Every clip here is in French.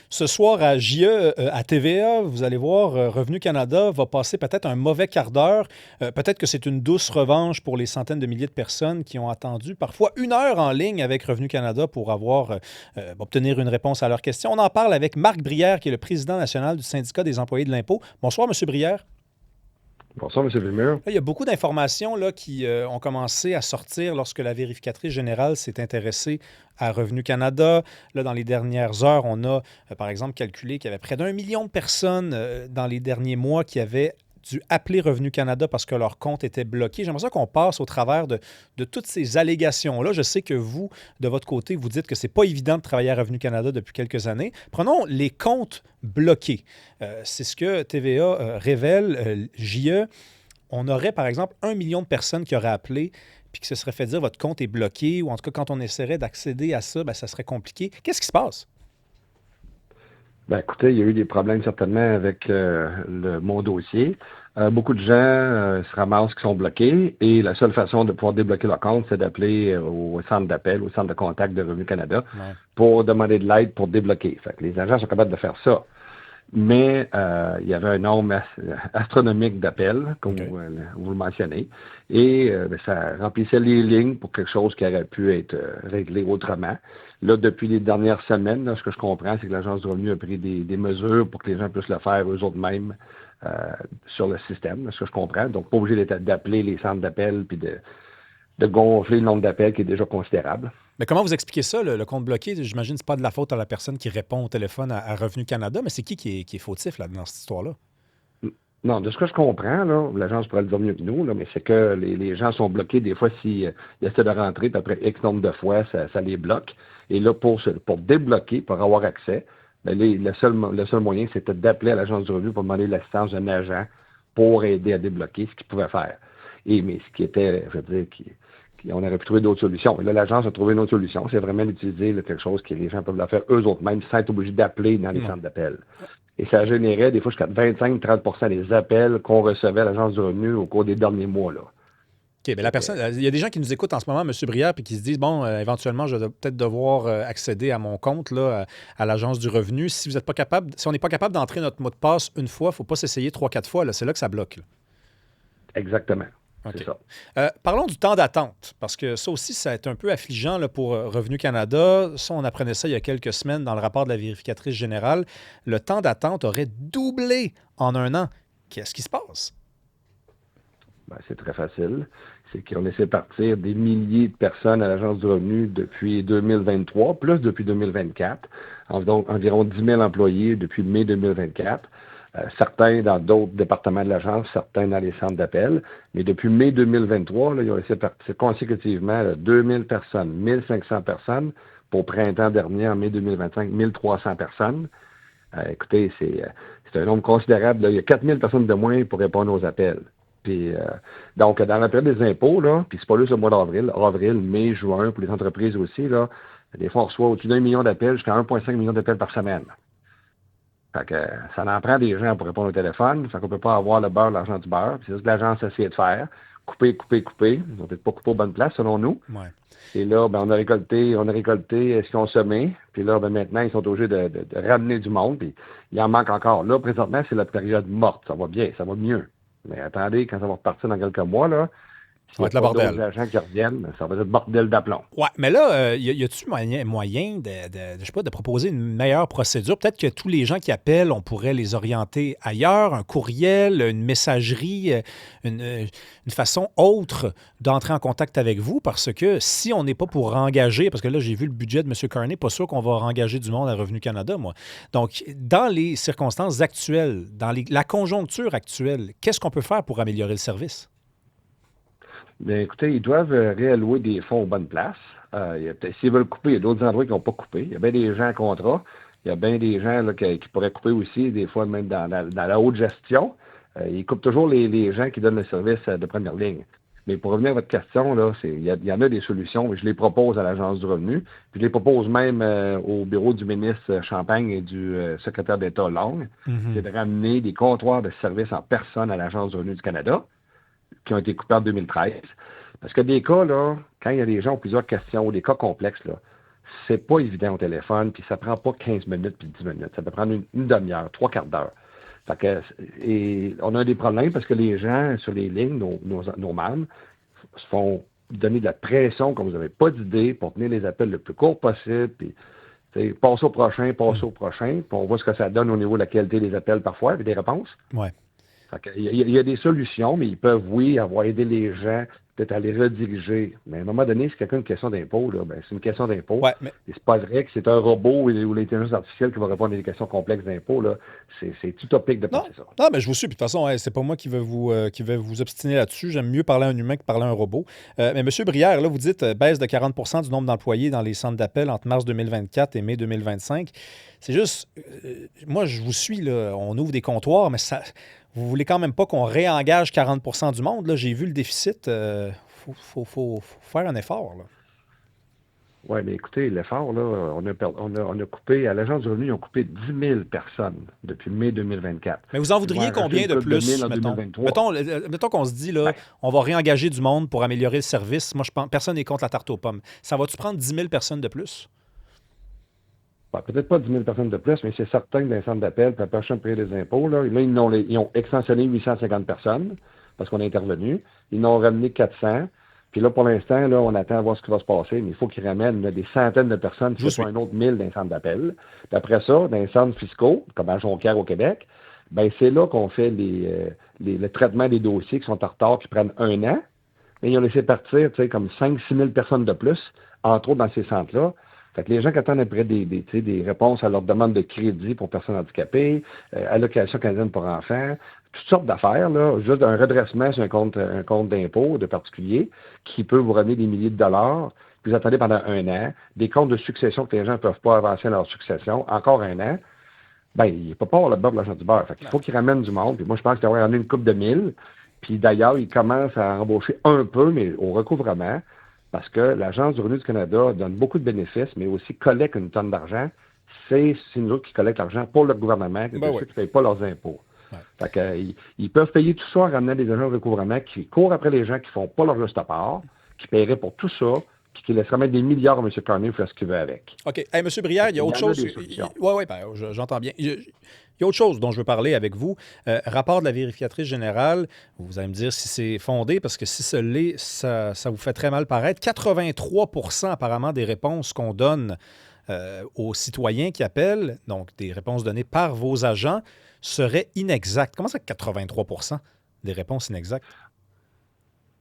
Ce soir à JE, à TVA, vous allez voir, Revenu Canada va passer peut-être un mauvais quart d'heure. Peut-être que c'est une douce revanche pour les centaines de milliers de personnes qui ont attendu parfois 1 heure en ligne avec Revenu Canada pour obtenir une réponse à leurs questions. On en parle avec Marc Brière, qui est le président national du syndicat des employés de l'impôt. Bonsoir, Monsieur Brière. Bonsoir, M. Villemur. Là, il y a beaucoup d'informations là, qui ont commencé à sortir lorsque la vérificatrice générale s'est intéressée à Revenu Canada. Là, dans les dernières heures, on a, par exemple, calculé qu'il y avait près d'1 million de personnes dans les derniers mois qui avaient dû appeler Revenu Canada parce que leur compte était bloqué. J'aimerais ça qu'on passe au travers de toutes ces allégations-là. Je sais que vous, de votre côté, vous dites que c'est pas évident de travailler à Revenu Canada depuis quelques années. Prenons les comptes bloqués. C'est ce que TVA révèle, JE. On aurait, par exemple, 1 million de personnes qui auraient appelé puis qui se seraient fait dire votre compte est bloqué ou en tout cas, quand on essaierait d'accéder à ça, ben, ça serait compliqué. Qu'est-ce qui se passe? Ben, écoutez, il y a eu des problèmes certainement avec mon dossier. Beaucoup de gens se ramassent qui sont bloqués et la seule façon de pouvoir débloquer leur compte, c'est d'appeler au centre d'appel, au centre de contact de Revenu Canada Ouais. pour demander de l'aide pour débloquer. Fait que les agents sont capables de faire ça. Mais il y avait un nombre astronomique d'appels, comme OK. vous le mentionnez, et ben, ça remplissait les lignes pour quelque chose qui aurait pu être réglé autrement. Là, depuis les dernières semaines, là, ce que je comprends, c'est que l'Agence du revenu a pris des mesures pour que les gens puissent le faire eux-mêmes euh, sur le système, là, ce que je comprends. Donc, pas obligé d'appeler les centres d'appel puis de gonfler le nombre d'appels qui est déjà considérable. Mais comment vous expliquez ça, le compte bloqué? J'imagine que ce n'est pas de la faute à la personne qui répond au téléphone à Revenu Canada, mais c'est qui est fautif là, dans cette histoire-là? Non, de ce que je comprends, là, l'agence pourrait le dire mieux que nous, là, mais c'est que les gens sont bloqués des fois s'ils essaient de rentrer, puis après X nombre de fois, ça les bloque. Et là, pour débloquer, pour avoir accès, ben, le seul moyen, c'était d'appeler à l'agence du revenu pour demander l'assistance d'un agent pour aider à débloquer ce qu'ils pouvaient faire. Mais ce qui était, je veux dire, on aurait pu trouver d'autres solutions. Et là, l'agence a trouvé une autre solution, c'est vraiment d'utiliser là, quelque chose que les gens peuvent le faire eux-mêmes sans être obligés d'appeler dans les Ouais. centres d'appel. Et ça générait des fois jusqu'à 25-30 des appels qu'on recevait à l'Agence du revenu au cours des derniers mois. Là. OK, bien la personne, C'était il y a des gens qui nous écoutent en ce moment, M. Brière, puis qui se disent, bon, éventuellement, je vais peut-être devoir accéder à mon compte là, à l'Agence du revenu. Si vous êtes pas capable, si on n'est pas capable d'entrer notre mot de passe une fois, il ne faut pas s'essayer trois, quatre fois. Là. C'est là que ça bloque. Là. exactement. C'est OK. ça. Parlons du temps d'attente, parce que ça aussi, ça a été un peu affligeant là, pour Revenu Canada. Ça, on apprenait ça il y a quelques semaines dans le rapport de la vérificatrice générale. Le temps d'attente aurait doublé en 1 an. Qu'est-ce qui se passe? Ben, c'est très facile. C'est qu'ils ont laissé partir des milliers de personnes à l'Agence du revenu depuis 2023, plus depuis 2024. Donc, environ 10 000 employés depuis mai 2024. Certains dans d'autres départements de l'agence, certains dans les centres d'appel. Mais depuis mai 2023, là, ils ont laissé partir consécutivement 2 000 personnes, 1 500 personnes. Pour printemps dernier, en mai 2025, 1 300 personnes. Écoutez, c'est un nombre considérable. Là. Il y a 4 000 personnes de moins pour répondre aux appels. Puis, donc, dans la période des impôts, là, puis c'est pas juste le mois d'avril, avril, mai, juin, pour les entreprises aussi, là, des fois, on reçoit au-dessus d'1 million d'appels jusqu'à 1,5 million d'appels par semaine. Fait que ça en prend des gens pour répondre au téléphone. Fait qu'on peut pas avoir le beurre, l'argent du beurre. Puis c'est ce que l'agence a essayé de faire. Couper, couper, couper. Ils n'ont peut-être pas coupé aux bonnes places, selon nous. Ouais. Et là, ben, on a récolté ce qu'ils ont semé. Puis là, ben, maintenant, ils sont obligés de ramener du monde. Puis il en manque encore. Là, présentement, c'est la période morte. Ça va bien, ça va mieux. Mais attendez, quand ça va repartir dans quelques mois, là, Ça s'il va n'y a être le pas d'autres bordel. agents qui reviennent, ça va être bordel d'aplomb. Ouais, mais là, y a-tu moyen je sais pas, de proposer une meilleure procédure? Peut-être que tous les gens qui appellent, on pourrait les orienter ailleurs, un courriel, une messagerie, une façon autre d'entrer en contact avec vous, parce que si on n'est pas pour engager, parce que là, j'ai vu le budget de M. Carney, pas sûr qu'on va engager du monde à Revenu Canada, moi. Donc, dans les circonstances actuelles, la conjoncture actuelle, qu'est-ce qu'on peut faire pour améliorer le service? Bien, écoutez, ils doivent réallouer des fonds aux bonnes places. S'ils veulent couper, il y a d'autres endroits qui n'ont pas coupé. Il y a bien des gens en contrat. Il y a bien des gens là, qui pourraient couper aussi, des fois même dans la haute gestion. Ils coupent toujours les gens qui donnent le service de première ligne. Mais pour revenir à votre question, là, il y en a des solutions. Je les propose à l'Agence du revenu. Puis je les propose même au bureau du ministre Champagne et du secrétaire d'État Long. C'est Mhm. de ramener des comptoirs de services en personne à l'Agence du revenu du Canada qui ont été coupés en 2013. Parce que des cas, là, quand il y a des gens qui ont plusieurs questions ou des cas complexes, là, c'est pas évident au téléphone, puis ça prend pas 15 minutes puis 10 minutes. Ça peut prendre une demi-heure, trois quarts d'heure. Fait que, et on a des problèmes parce que les gens sur les lignes, nos membres, se font donner de la pression comme vous n'avez pas d'idée pour tenir les appels le plus court possible, puis passe au prochain, puis on voit ce que ça donne au niveau de la qualité des appels parfois, et des réponses. Ouais. Il y a des solutions, mais ils peuvent, oui, avoir aidé les gens, peut-être à les rediriger. Mais à un moment donné, c'est une question d'impôt, là. Ben, c'est une question d'impôt. Ouais, mais Et c'est pas vrai que c'est un robot ou l'intelligence artificielle qui va répondre à des questions complexes d'impôt, là. C'est utopique de non, penser ça. non, mais je vous suis. Puis de toute façon, c'est pas moi qui vais vous obstiner là-dessus. J'aime mieux parler à un humain que parler à un robot. Mais M. Brière, là, vous dites baisse de 40 du nombre d'employés dans les centres d'appel entre mars 2024 et mai 2025. C'est juste, moi, je vous suis, là. On ouvre des comptoirs, mais ça, vous voulez quand même pas qu'on réengage 40 du monde. Là. J'ai vu le déficit. Faut faire un effort, là. Oui, mais écoutez, l'effort, là, on a coupé, à l'Agence du revenu, ils ont coupé 10 000 personnes depuis mai 2024. Mais vous en Ils vont en voudriez rajouter combien une de couple de plus, 1000 en mettons? 2023. Mettons qu'on se dit, là, Ben, on va réengager du monde pour améliorer le service. Moi, je pense personne n'est contre la tarte aux pommes. Ça va-tu prendre 10 000 personnes de plus? peut-être pas 10 000 personnes de plus, mais c'est certain que dans les centres d'appel, puis la personne payer des impôts, là, ils ont extensionné 850 personnes parce qu'on est intervenu. Ils en ont ramené 400. Puis là, pour l'instant, là, on attend à voir ce qui va se passer, mais il faut qu'ils ramènent des centaines de personnes, Je que vous ce soit suis. un autre 1000 dans les centres d'appel. Puis après ça, dans les centres fiscaux, comme à Jonquière au Québec, ben c'est là qu'on fait le traitement des dossiers qui sont en retard, qui prennent un an. Mais ils ont laissé partir, comme 5 6 000 personnes de plus, entre autres dans ces centres-là. Fait que les gens qui attendent après des réponses à leur demande de crédit pour personnes handicapées, allocation canadienne pour enfants, toutes sortes d'affaires, là, juste un redressement sur un compte d'impôt de particulier qui peut vous ramener des milliers de dollars, puis vous attendez pendant un an, des comptes de succession que les gens ne peuvent pas avancer leur succession, encore un an, ben, il ne peut pas avoir le beurre de l'argent du beurre. Fait qu'il faut qu'ils ramènent du monde, puis moi je pense qu'il va y avoir une coupe de 1000, puis d'ailleurs, ils commencent à embaucher un peu, mais au recouvrement, parce que l'Agence du revenu du Canada donne beaucoup de bénéfices, mais aussi collecte une tonne d'argent. C'est nous autres qui collectent l'argent pour le gouvernement, Ben ceux oui. qui ne payent pas leurs impôts. Ouais. Fait que, ils peuvent payer tout ça en ramenant des agents de recouvrement qui courent après les gens qui ne font pas leur juste part, qui paieraient pour tout ça, puis qui laisseraient mettre des milliards à M. Carney pour faire ce qu'il veut avec. OK. Hey, M. Brière, il y a Il y autre en a chose. des solutions. Oui, ben, j'entends bien. Il y a autre chose dont je veux parler avec vous. Rapport de la vérificatrice générale, vous allez me dire si c'est fondé, parce que si ce l'est, ça vous fait très mal paraître. 83 apparemment des réponses qu'on donne aux citoyens qui appellent, donc des réponses données par vos agents, seraient inexactes. Comment ça, 83 des réponses inexactes?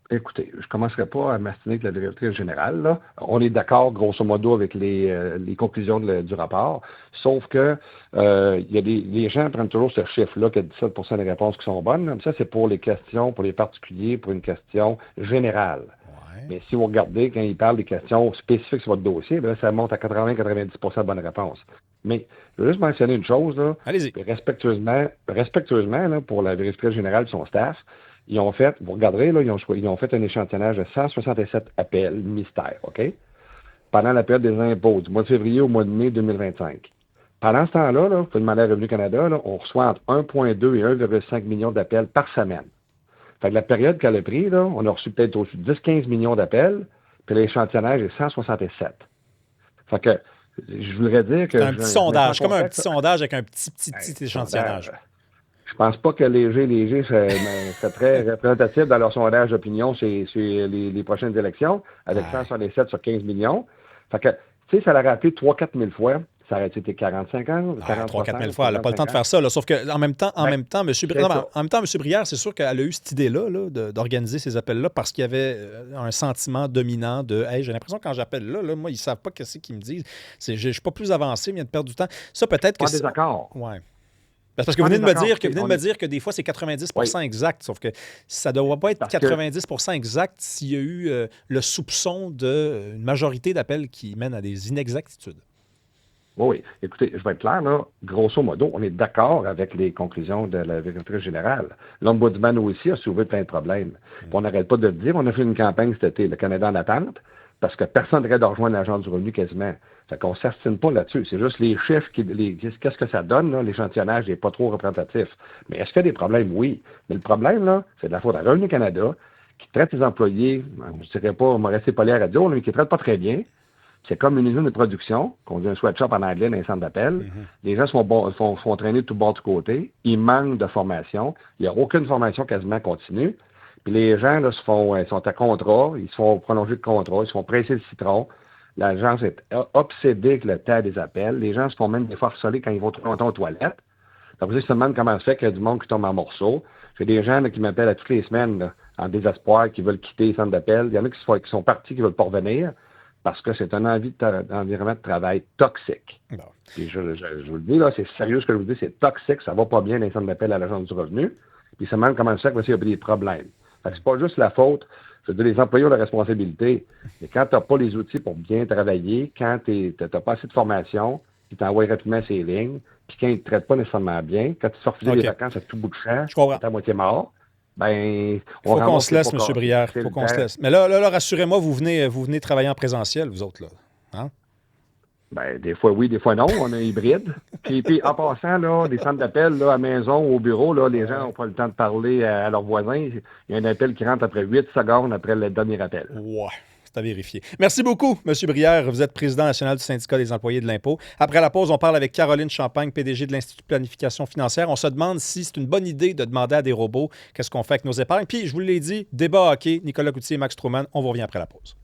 Écoutez, je ne commencerai pas à m'astiner avec la vérificatrice générale, là. On est d'accord, grosso modo, avec les conclusions du rapport, sauf que les gens prennent toujours ce chiffre-là, que 17 des réponses qui sont bonnes. Là. Ça, c'est pour les questions, pour les particuliers, pour une question générale. Ouais. Mais si vous regardez, quand ils parlent des questions spécifiques sur votre dossier, là, ça monte à 80-90 de bonnes réponses. Mais je veux juste mentionner une chose, là, Allez-y. respectueusement là, pour la vérificatrice générale de son staff, ils ont fait, vous regarderez, là, ils ont fait un échantillonnage de 167 appels mystères, OK? Pendant la période des impôts, du mois de février au mois de mai 2025. Pendant ce temps-là, vous pouvez demander à Revenu Canada, là, on reçoit entre 1,2 et 1,5 million d'appels par semaine. Fait que la période qu'elle a pris, là, on a reçu peut-être au-dessus de 10-15 millions d'appels, puis l'échantillonnage est 167. Fait que je voudrais dire que... C'est un petit sondage, comme un petit contexte, sondage avec un petit échantillonnage. je pense pas que Léger serait très représentatif dans leur sondage d'opinion sur les prochaines élections, avec Ouais. 167 sur 15 millions. Fait que, tu sais, ça l'aurait appelé 3-4 000 fois. Ça aurait été 45 ans, 40 3 4 000 ans, fois. Elle n'a pas le temps de 55 ans. faire ça. Là. Sauf qu'en même temps, Ben, M. c'est ça. Brière, c'est sûr qu'elle a eu cette idée-là d'organiser ces appels-là parce qu'il y avait un sentiment dominant de Hey, j'ai l'impression que quand j'appelle là, moi, ils ne savent pas qu'est-ce qu'ils me disent. Je ne suis pas plus avancé, mais ils viennent de perdre du temps. Ça, peut-être que Pas en désaccord. Ouais. Parce que Pas vous en venez de me désaccord. dire que des fois, c'est 90 Oui, exact. Sauf que ça ne doit pas être parce que 90 exact s'il y a eu le soupçon d'une majorité d'appels qui mènent à des inexactitudes. oui. Écoutez, je vais être clair, là. Grosso modo, on est d'accord avec les conclusions de la vérificatrice générale. L'Ombudsman aussi a soulevé plein de problèmes. Puis on n'arrête pas de le dire. On a fait une campagne cet été, le Canada en attente, parce que personne n'arrête de rejoindre l'Agence du revenu quasiment. Fait qu'on ne s'astine pas là-dessus. C'est juste les chiffres, qu'est-ce que ça donne, là? L'échantillonnage n'est pas trop représentatif. Mais est-ce qu'il y a des problèmes? Oui. Mais le problème, là, c'est de la faute à Revenu Canada, qui traite les employés, je ne dirais pas, on m'a resté pas à la radio, mais qui ne traite pas très bien, C'est comme une usine de production, qu'on dit un sweatshop en anglais dans les centres d'appel. Les gens sont traînés de tout bord, de côté. Ils manquent de formation. Il n'y a aucune formation quasiment continue. Puis les gens là, sont à contrat, ils se font prolonger de contrat, ils se font presser le citron. L'agence est obsédée avec le temps des appels. Les gens se font même des fois harceler quand ils vont trop longtemps aux toilettes. Après, ils se demandent comment ça fait qu'il y a du monde qui tombe en morceaux. J'ai des gens là, qui m'appellent à toutes les semaines là, en désespoir, qui veulent quitter les centres d'appel. Il y en a qui sont partis, qui veulent pas revenir parce que c'est un environnement de travail toxique. Bon. Puis je vous le dis, là, c'est sérieux ce que je vous dis, c'est toxique, ça va pas bien dans les centres d'appel à l'Agence du revenu. Puis ils se demandent comment ça fait qu'il y a des problèmes. Fait que c'est pas juste la faute. Je veux dire, les employés ont la responsabilité. Mais quand tu n'as pas les outils pour bien travailler, quand tu n'as pas assez de formation, ils t'envoient rapidement ces lignes, puis quand ils ne te traitent pas nécessairement bien, quand tu te fais refuser des vacances à tout bout de champ, tu es à moitié mort, ben, il faut qu'on se laisse, M. Brière. Il faut qu'on se laisse. Mais là, rassurez-moi, vous venez travailler en présentiel, vous autres, là. Hein? Ben, des fois oui, des fois non. On est hybride. Puis en passant, là, des centres d'appel là, à maison ou au bureau, là, les gens n'ont pas le temps de parler à leurs voisins. Il y a un appel qui rentre après 8 secondes après le dernier appel. Ouais. C'est à vérifier. Merci beaucoup, M. Brière. Vous êtes président national du syndicat des employés de l'impôt. Après la pause, on parle avec Caroline Champagne, PDG de l'Institut de planification financière. On se demande si c'est une bonne idée de demander à des robots qu'est-ce qu'on fait avec nos épargnes. Puis, je vous l'ai dit, débat hockey, Nicolas Coutier et Max Truman. On vous revient après la pause.